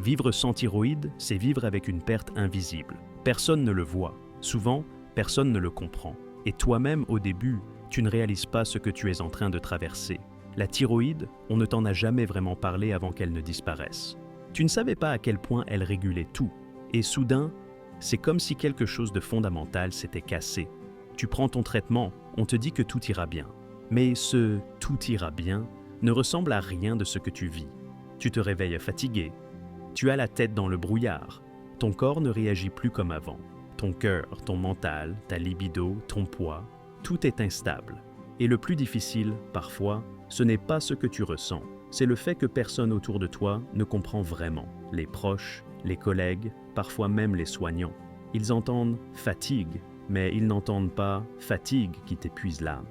Vivre sans thyroïde, c'est vivre avec une perte invisible. Personne ne le voit. Souvent, personne ne le comprend. Et toi-même, au début, tu ne réalises pas ce que tu es en train de traverser. La thyroïde, on ne t'en a jamais vraiment parlé avant qu'elle ne disparaisse. Tu ne savais pas à quel point elle régulait tout. Et soudain, c'est comme si quelque chose de fondamental s'était cassé. Tu prends ton traitement, on te dit que tout ira bien. Mais ce « tout ira bien » ne ressemble à rien de ce que tu vis. Tu te réveilles fatigué. Tu as la tête dans le brouillard. Ton corps ne réagit plus comme avant. Ton cœur, ton mental, ta libido, ton poids, tout est instable. Et le plus difficile, parfois, ce n'est pas ce que tu ressens, c'est le fait que personne autour de toi ne comprend vraiment. Les proches, les collègues, parfois même les soignants. Ils entendent « fatigue », mais ils n'entendent pas « fatigue qui t'épuise l'âme ».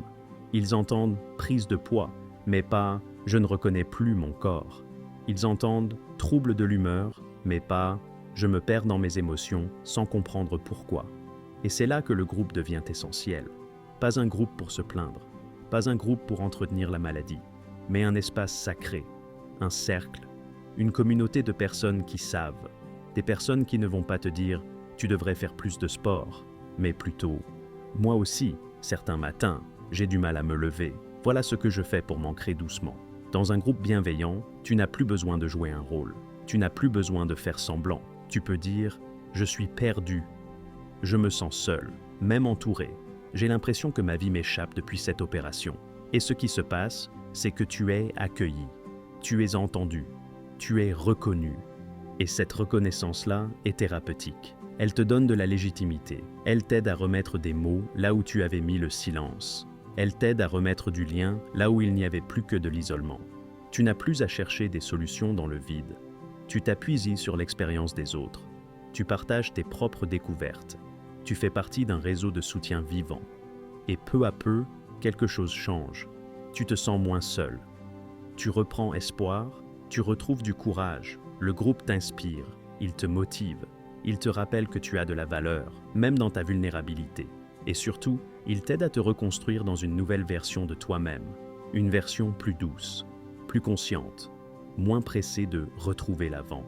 Ils entendent « prise de poids », mais pas « je ne reconnais plus mon corps ». Ils entendent « trouble de l'humeur », mais pas « je me perds dans mes émotions sans comprendre pourquoi ». Et c'est là que le groupe devient essentiel. Pas un groupe pour se plaindre, pas un groupe pour entretenir la maladie, mais un espace sacré, un cercle, une communauté de personnes qui savent, des personnes qui ne vont pas te dire « tu devrais faire plus de sport », mais plutôt « moi aussi, certains matins, j'ai du mal à me lever, voilà ce que je fais pour m'ancrer doucement ». Dans un groupe bienveillant, tu n'as plus besoin de jouer un rôle, tu n'as plus besoin de faire semblant, tu peux dire « je suis perdu, je me sens seul, même entouré, j'ai l'impression que ma vie m'échappe depuis cette opération ». Et ce qui se passe, c'est que tu es accueilli, tu es entendu, tu es reconnu. Et cette reconnaissance-là est thérapeutique. Elle te donne de la légitimité, elle t'aide à remettre des mots là où tu avais mis le silence. Elle t'aide à remettre du lien là où il n'y avait plus que de l'isolement. Tu n'as plus à chercher des solutions dans le vide. Tu t'appuies sur l'expérience des autres. Tu partages tes propres découvertes. Tu fais partie d'un réseau de soutien vivant. Et peu à peu, quelque chose change. Tu te sens moins seul. Tu reprends espoir, tu retrouves du courage. Le groupe t'inspire, il te motive, il te rappelle que tu as de la valeur, même dans ta vulnérabilité. Et surtout, il t'aide à te reconstruire dans une nouvelle version de toi-même. Une version plus douce, plus consciente, moins pressée de retrouver l'avant,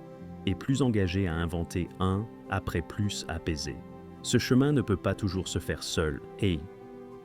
et plus engagée à inventer un après plus apaisé. Ce chemin ne peut pas toujours se faire seul, et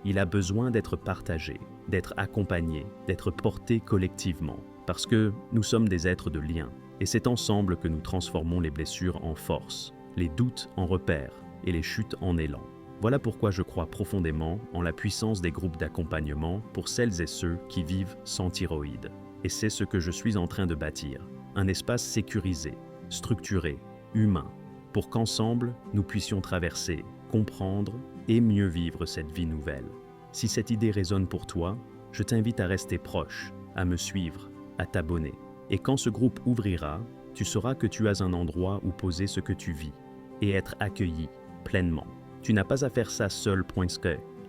il a besoin d'être partagé, d'être accompagné, d'être porté collectivement, parce que nous sommes des êtres de lien, et c'est ensemble que nous transformons les blessures en force, les doutes en repères et les chutes en élan. Voilà pourquoi je crois profondément en la puissance des groupes d'accompagnement pour celles et ceux qui vivent sans thyroïde. Et c'est ce que je suis en train de bâtir, un espace sécurisé, structuré, humain, pour qu'ensemble, nous puissions traverser, comprendre et mieux vivre cette vie nouvelle. Si cette idée résonne pour toi, je t'invite à rester proche, à me suivre, à t'abonner. Et quand ce groupe ouvrira, tu sauras que tu as un endroit où poser ce que tu vis et être accueilli pleinement. Tu n'as pas à faire ça seul, point.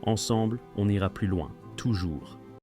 Ensemble, on ira plus loin, toujours.